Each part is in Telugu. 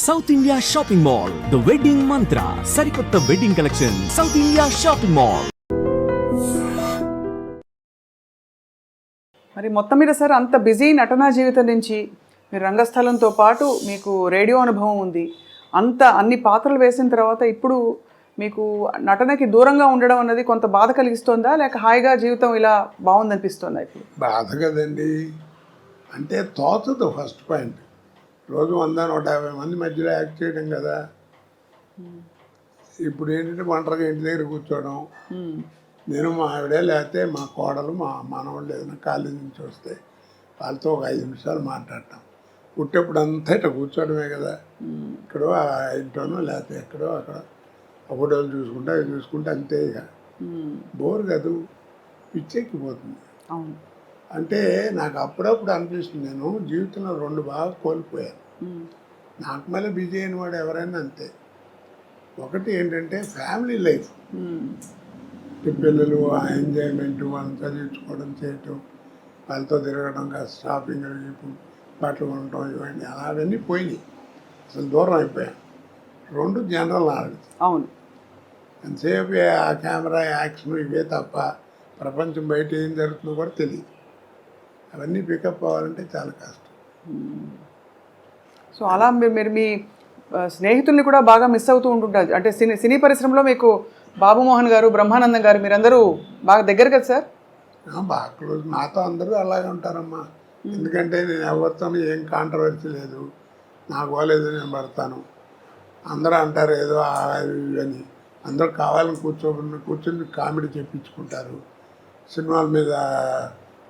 South India shopping mall, the wedding మంత్ర, సరికొత్త wedding collection, south India shopping mall. మరి మొత్తం మీద సార్ అంత బిజీ నటనా జీవితం నుంచి మీరు రంగస్థలంతో పాటు మీకు రేడియో అనుభవం ఉంది, అన్ని పాత్రలు వేసిన తర్వాత ఇప్పుడు మీకు నటనకి దూరంగా ఉండడం అన్నది కొంత బాధ కలిగిస్తుందా, లేక హాయిగా జీవితం ఇలా బాగుందనిపిస్తుందా? ఇప్పుడు బాధ కదండి, అంటే తోచదు. ఫస్ట్ పాయింట్, రోజు 100-150 మంది మధ్యలో యాక్ట్ చేయడం కదా. ఇప్పుడు ఏంటంటే ఒంటరిగా ఇంటి దగ్గర కూర్చోవడం, నేను మా ఆవిడే లేకపోతే మా కోడలు మా మనవాళ్ళు ఏదైనా కాలేజీ నుంచి వస్తే వాళ్ళతో ఒక 5 నిమిషాలు మాట్లాడటం. పుట్టేప్పుడు అంతా ఇట్లా కూర్చోవడమే కదా. ఇక్కడో ఇంట్లోనో లేకపోతే ఎక్కడో అక్కడ ఫోటోలు చూసుకుంటే అవి చూసుకుంటే అంతే. ఇక బోర్ కాదు, పిచ్చెక్కిపోతుంది. అంటే నాకు అప్పుడప్పుడు అనిపిస్తుంది, నేను జీవితంలో 2 బాగా కోల్పోయాను. నాకు మళ్ళీ బిజీ అయిన వాడు ఎవరైనా అంతే. ఒకటి ఏంటంటే ఫ్యామిలీ లైఫ్, పిల్లలు ఆ ఎంజాయ్మెంట్, వాళ్ళని చదివించుకోవడం చేయటం, వాళ్ళతో తిరగడం, కాస్త షాపింగ్ బట్టలు కొనటం, ఇవన్నీ అలాగన్నీ పోయినాయి. అసలు దూరం అయిపోయాను. 2 జనరల్ నాలెడ్జ్. అవును, ఎంతసేపు ఆ కెమెరా యాక్షన్ ఇవే తప్ప ప్రపంచం బయట ఏం జరుగుతుందో కూడా తెలియదు. అవన్నీ పికప్ అవ్వాలంటే చాలా కష్టం. సో అలా మీరు మీ స్నేహితుల్ని కూడా బాగా మిస్ అవుతూ ఉంటుంటారు. అంటే సినీ పరిశ్రమలో మీకు బాబు మోహన్ గారు, బ్రహ్మానందం గారు, మీరందరూ బాగా దగ్గర కదా సార్? బాగా క్లోజ్. నాతో అందరూ అలాగే ఉంటారమ్మా. ఎందుకంటే నేను ఎవరితో ఏం కాంట్రవర్సీ లేదు, నాకు పోలేదు నేను పడతాను. అందరూ అంటారు ఏదో అని, అందరూ కావాలని కూర్చొని కామెడీ చెప్పించుకుంటారు. సినిమాల మీద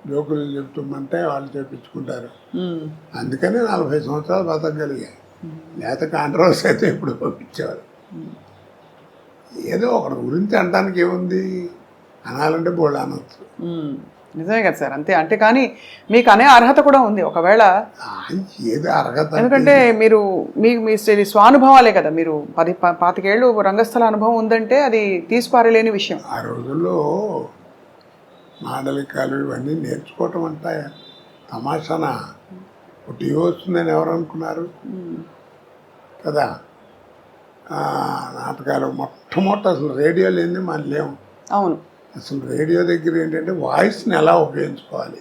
జోకులు చెప్తామంటే వాళ్ళు చేయించుకుంటారు. అందుకనే 40 సంవత్సరాలు బతకగలిగాయి. లేకపోతే కాంట్రవర్సీ అయితే ఇప్పుడు పంపించేవారు. ఏదో ఒకటి గురించి అనడానికి ఏముంది, అనాలంటే బోళ్ళు అనొచ్చు. నిజమే కదా సార్, అంతే. అంటే కానీ మీకు అనే అర్హత కూడా ఉంది ఒకవేళ. ఏదో అర్హత, ఎందుకంటే మీరు మీ స్వానుభవాలే కదా. మీరు 25 ఏళ్ళు రంగస్థల అనుభవం ఉందంటే అది తీసిపారలేని విషయం. ఆ రోజుల్లో మాండలికాలు ఇవన్నీ నేర్చుకోవటం అంటే తమాషానా. టీవీ వస్తుందని ఎవరు అనుకున్నారు కదా. నాటకాలు మొట్టమొదటి అసలు రేడియో లేని మనం లేవు. అవును, అసలు రేడియో దగ్గర ఏంటంటే వాయిస్ని ఎలా ఉపయోగించుకోవాలి,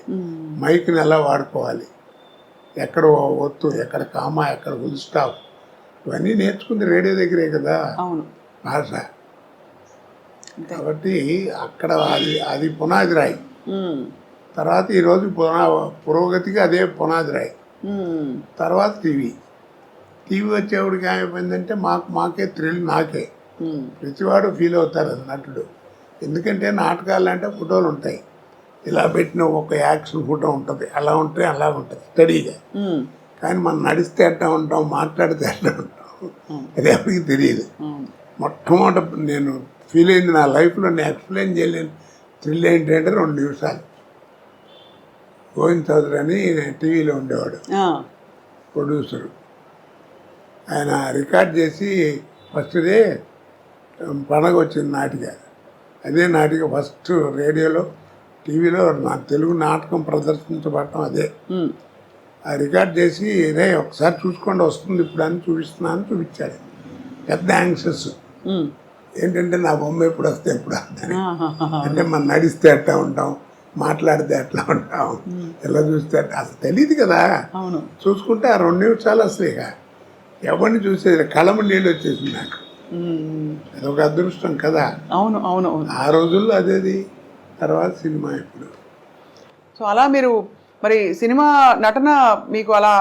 మైక్ని ఎలా వాడుకోవాలి, ఎక్కడ ఒత్తు, ఎక్కడ కామా, ఎక్కడ ఫుల్ స్టాప్, ఇవన్నీ నేర్చుకుంది రేడియో దగ్గరే కదా. అవును, భాష. కాబట్టి అక్కడ అది పునాది రాయి. తర్వాత ఈరోజు పురోగతికి అదే పునాది రాయి. తర్వాత టీవీ వచ్చేవాడికి ఏమైపోయిందంటే మాకే థ్రిల్, నాకే. ప్రతివాడు ఫీల్ అవుతారు అది నటుడు. ఎందుకంటే నాటకాలు అంటే ఫోటోలు ఉంటాయి, ఇలా పెట్టిన ఒక యాక్షన్ ఫోటో ఉంటుంది, అలా ఉంటే అలా ఉంటుంది స్టడీగా. కానీ మనం నడిస్తే ఎట్లా ఉంటాం, మాట్లాడితే ఎట్లా ఉంటాం, అది ఎవరికి తెలియదు. మొట్టమొదటి నేను ఫీల్ అయింది నా లైఫ్లో, నేను ఎక్స్ప్లెయిన్ చేయలేను థ్రిల్ ఏంటంటే 2 నిమిషాలు. గోవింద్ చౌదరి అని టీవీలో ఉండేవాడు, ప్రొడ్యూసరు. ఆయన రికార్డ్ చేసి ఫస్ట్ డే పండగ వచ్చింది నాటిక. అదే నాటిక ఫస్ట్ రేడియోలో టీవీలో నా తెలుగు నాటకం ప్రదర్శించబడటం అదే. ఆ రికార్డ్ చేసి రే ఒకసారి చూసుకోండి వస్తుంది ఇప్పుడు అని చూపించాడు. పెద్ద యాంగ్షస్ ఏంటంటే నా బొమ్మ ఎప్పుడు వస్తే అంటే మనం నడిస్తే ఎట్లా ఉంటాం, మాట్లాడితే ఎట్లా ఉంటాం, ఎలా చూస్తే అసలు తెలియదు కదా. చూసుకుంటే ఆ 2 నిమిషాలు అసలు ఇక ఎవరిని చూసేది కళ్ళము నీళ్ళు వచ్చేసింది నాకు. అదొక అదృష్టం కదా. అవును అవును అవును, ఆ రోజుల్లో అదేది. తర్వాత సినిమా ఇప్పుడు. సో అలా మీరు మరి సినిమా నటన మీకు అలా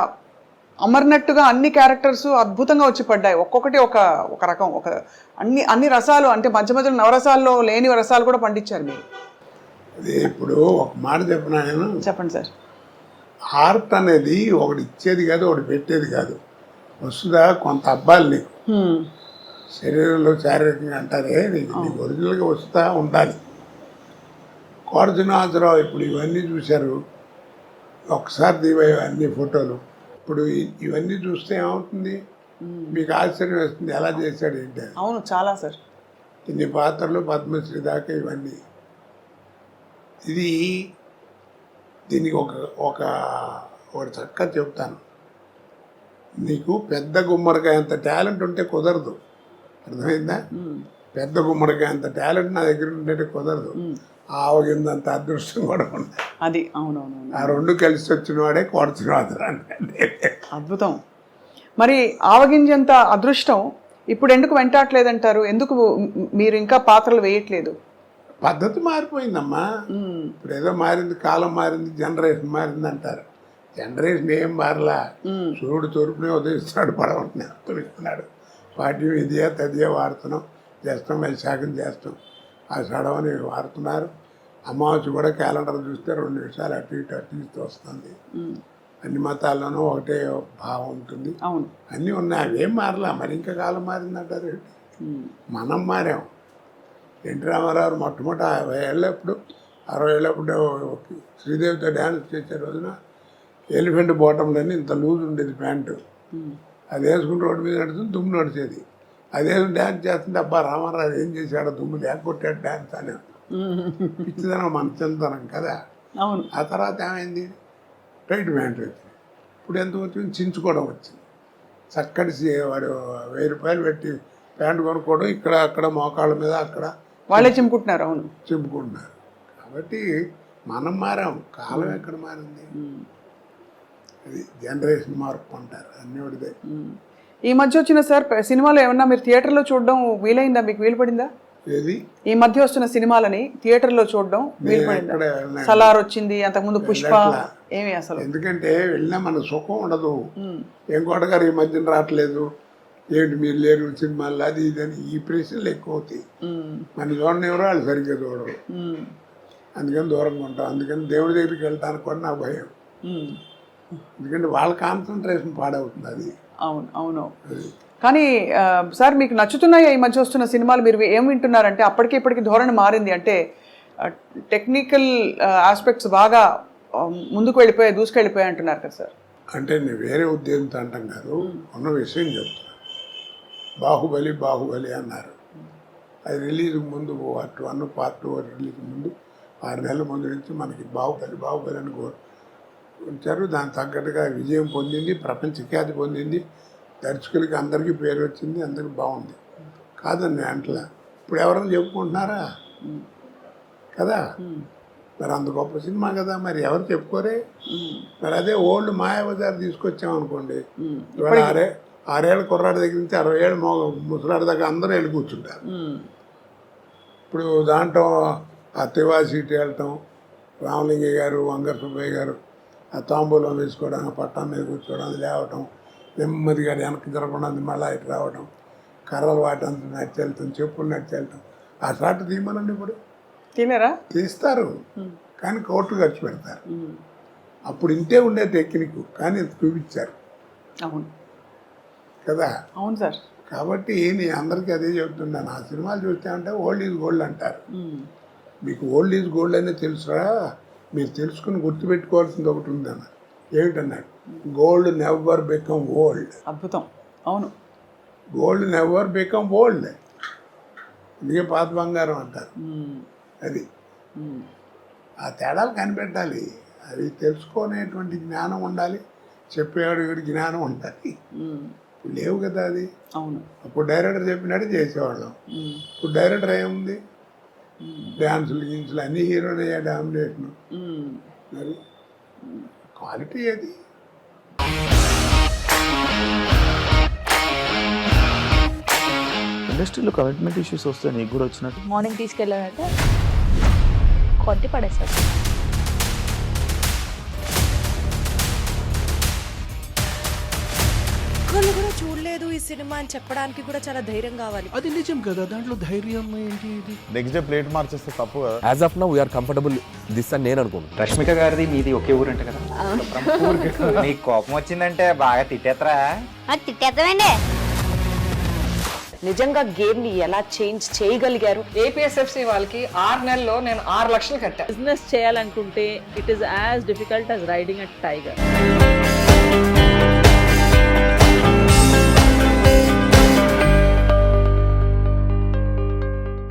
అమర్నట్టుగా అన్ని క్యారెక్టర్స్ అద్భుతంగా వచ్చి పడ్డాయి. ఒక్కొక్కటి ఒక రకం, అన్ని రసాలు, అంటే మధ్య మధ్యలో నవరసాల్లో లేని రసాలు కూడా పండించారు మీరు. అదే ఇప్పుడు ఒక మాట చెప్పినా నేను. చెప్పండి సార్. ఆర్ట్ అనేది ఒకటి ఇచ్చేది కాదు, ఒకటి పెట్టేది కాదు. వస్తుందా కొంత అబ్బాయిలు నీకు శరీరంలో శారీరకంగా అంటారే, నీకు ఒరిజినల్గా వస్తూ ఉండాలి. కోరజనాథరావు ఇప్పుడు ఇవన్నీ చూశారు, ఒకసారి దివాయి అన్ని ఫోటోలు. ఇప్పుడు ఇవన్నీ చూస్తే ఏమవుతుంది, మీకు ఆశ్చర్యం వేస్తుంది ఎలా చేశాడు ఏంటి. అవును, చాలా సార్. ఇన్ని పాత్రలు, పద్మశ్రీ దాకా ఇవన్నీ. దీనికి ఒకటి చక్కగా చెప్తాను. నీకు పెద్ద గుమ్మడికాయ అంత టాలెంట్ ఉంటే కుదరదు, అర్థమైందా? పెద్ద గుమ్మడికాయ అంత టాలెంట్ నా దగ్గర ఉంటే కుదరదు, ఆవగిందంత అదృష్టం కూడా ఉంది. అది అవునవును, ఆ రెండు కలిసి వచ్చిన వాడే కోర్చురాదు అంటే. అద్భుతం. మరి ఆవగింజంత అదృష్టం ఇప్పుడు ఎందుకు వెంటాడలేదంటారు? ఎందుకు మీరు ఇంకా పాత్రలు వేయట్లేదు? పద్ధతి మారిపోయిందమ్మా. ఇప్పుడు ఏదో మారింది, కాలం మారింది, జనరేషన్ మారింది అంటారు. జనరేషన్ ఏం మారలా. సూర్యుడు తూర్పునే ఉదయిస్తున్నాడు, పడవనే ఉత్తరిస్తున్నాడు. పాఠ్యం ఇదే తదియే వాడుతున్నాం, చేస్తాం, వైశాఖం చేస్తాం, ఆ సడవని వాడుతున్నారు. అమావాస్య కూడా క్యాలెండర్ చూస్తే 2 నిమిషాలు అటు ఇటు వస్తుంది. అన్ని మతాల్లోనూ ఒకటే భావం ఉంటుంది. అవును, అన్నీ ఉన్నాయి, అవేం మారలా. మరి ఇంకా కాలం మారిందంటారు. మనం మారాం. ఎన్టీ రామారావు మొట్టమొదటి 50 ఏళ్ళప్పుడు 60 ఏళ్ళప్పుడు శ్రీదేవితో డ్యాన్స్ చేసే రోజున ఎలిఫెంట్ బాటంలోని ఇంత లూజ్ ఉండేది ప్యాంటు. అది వేసుకుని రోడ్డు మీద నడుస్తుంది, దుమ్ము నడిచేది. అదే డ్యాన్స్ చేస్తుంటే అబ్బా రామారావు ఏం చేశాడో, దుమ్ము లేకొట్టాడు డ్యాన్స్ అని. పిచ్చిదనం మన చిన్నతనం కదా. అవును. ఆ తర్వాత ఏమైంది, టైట్ ప్యాంట్ వచ్చింది. ఇప్పుడు ఎంత వచ్చింది, చించుకోవడం వచ్చింది. చక్కటి వాడు 1000 రూపాయలు పెట్టి ప్యాంటు కొనుక్కోవడం, ఇక్కడ అక్కడ మోకాళ్ళ మీద అక్కడ వాళ్ళే చింపుకుంటున్నారు. అవును, చింపుకుంటున్నారు. కాబట్టి మనం మారాం, కాలం ఎక్కడ మారింది. అది జనరేషన్ మార్పు అంటారు, అన్నీ ఒకటిదే. ఈ మధ్య వచ్చిన సార్ సినిమాలు ఏమన్నా మీరు థియేటర్లో చూడడం వీలైందా? మీకు వీలు పడిందా? ఏది ఈ మధ్య వస్తున్న సినిమాలని థియేటర్లో చూడడం వీలు పడిందా? సలార్ వచ్చింది, అంతకుముందు పుష్ప, ఏమి అసలు? ఎందుకంటే వెళ్ళినా మనకు సుఖం ఉండదు. ఏం కోటగారు ఈ మధ్యన రావట్లేదు, ఏంటి మీరు లేరు సినిమాలు, అది ఇదని ఈ ప్రశ్నలు ఎక్కువ అవుతాయి. మన చూడని ఎవరో వాళ్ళు సరిగ్గా చూడరు, అందుకని దూరంగా ఉంటాం. అందుకని దేవుడి దగ్గరికి వెళ్ళడానికి కూడా నాకు భయం. ఎందుకంటే వాళ్ళ కాన్సన్ట్రేషన్ పాడవుతుంది. అది అవును అవును. కానీ సార్ మీకు నచ్చుతున్నాయా ఈ మధ్య వస్తున్న సినిమాలు? మీరు ఏం వింటున్నారంటే అప్పటికి ఇప్పటికి ధోరణి మారింది, అంటే టెక్నికల్ ఆస్పెక్ట్స్ బాగా ముందుకు వెళ్ళిపోయాయి, దూసుకెళ్ళిపోయాయి అంటున్నారు కదా సార్? అంటే నేను వేరే ఉద్దేశంతో అంటాం కాదు, ఉన్న విషయం చెప్తున్నా. బాహుబలి బాహుబలి అన్నారు, అది రిలీజ్ ముందు పార్ట్ 1 పార్ట్ 2 రిలీజ్ ముందు 6 నెలల ముందు నుంచి మనకి బాహుబలి బాహుబలి అని ఉంచారు. దానికి తగ్గట్టుగా విజయం పొందింది, ప్రపంచ ఖ్యాతి పొందింది, దర్శకులకి అందరికీ పేరు వచ్చింది, అందరికీ బాగుంది. కాదండి అంటలా. ఇప్పుడు ఎవరైనా చెప్పుకుంటున్నారా కదా? మరి అంత గొప్ప సినిమా కదా, మరి ఎవరు చెప్పుకోరే? మరి అదే ఓల్డ్ మాయాబజార్ తీసుకొచ్చామనుకోండి, ఇవాళ 6 ఏళ్ళ కుర్రాడి దగ్గర నుంచి 60 ఏళ్ళ ముసలాడి దాకా అందరూ వెళ్ళి కూర్చుంటారు. ఇప్పుడు దాంట్లో ఆ తివా సీట్ వెళ్ళటం, రామలింగయ్య గారు, వంగర సుబ్బయ్య గారు ఆ తాంబూలం వేసుకోవడం, పట్టం మీద కూర్చోవడం, అది లేవటం, నెమ్మదిగా వెనక్కి జరగకుండా మళ్ళీ ఇటు రావడం, కర్రలు వాటంతా నడిచి వెళ్తాం, చెప్పులు నడిచి వెళ్తాం. ఆ షాట్ తీయమనండి, ఇప్పుడు తినరా? తీస్తారు, కానీ కోట్లు ఖర్చు పెడతారు. అప్పుడు ఇంతే ఉండే టెక్నిక్, కానీ చూపించారు. అవును కదా. అవును సార్. కాబట్టి నేను అందరికీ అదే చెప్తున్నాను, ఆ సినిమాలు చూస్తే అంటే ఓల్డ్ ఈజ్ గోల్డ్ అంటారు. మీకు ఓల్డ్ ఈజ్ గోల్డ్ అనే తెలుసురా, మీరు తెలుసుకుని గుర్తుపెట్టుకోవాల్సింది ఒకటి ఉందన్న. ఏమిటన్నాడు, గోల్డ్ నెవర్ బికమ్ ఓల్డ్. అద్భుతం. అవును, గోల్డ్ నెవర్ బికమ్ ఓల్డ్, అందుకే పాత బంగారం అంటారు. అది ఆ తేడాలు కనిపెట్టాలి, అవి తెలుసుకునేటువంటి జ్ఞానం ఉండాలి, చెప్పేవాడు జ్ఞానం ఉండాలి. లేవు కదా అది. అవును. అప్పుడు డైరెక్టర్ చెప్పినట్టు చేసేవాళ్ళం. ఇప్పుడు డైరెక్టర్ ఏముంది, డ్యాన్సులు గిన్సులు అన్ని హీరోనే డామినేషన్. మరి క్వాలిటీ అది. ఇండస్ట్రీలో కమిట్మెంట్ ఇష్యూస్ వస్తే నీకు కూడా వచ్చినట్టు? మార్నింగ్ తీసుకెళ్ళాడంటే కొట్టి పడేస్తాడు. ఒక్కళ్ళు కూడా చూడలేదు ఈ సినిమా అని చెప్పడానికి కూడా చాలా ధైర్యం కావాలి. అది నిజం కదా, దాంట్లో ధైర్యం ఏంటి? ఇది నెక్స్ట్ డే ప్లేట్ మార్చేస్తే తప్పు కదా. As of now we are comfortable this అని నేను అనుకుంటున్నాను. రష్మిక గారిది మీది ఒకే ఊరంట కదా? నీకు కోపం వచ్చిందంటే బాగా తిట్టేత్తరా? తిట్టేద్దామండి. నిజంగా గేమ్ ని ఎలా చేంజ్ చేయగలిగారు? ఏపీఎస్ఎఫ్సి వాళ్ళకి 6 నెలల్లో నేను 6 లక్షలు కట్టా. బిజినెస్ చేయాలనుకుంటే it is as difficult as riding a tiger.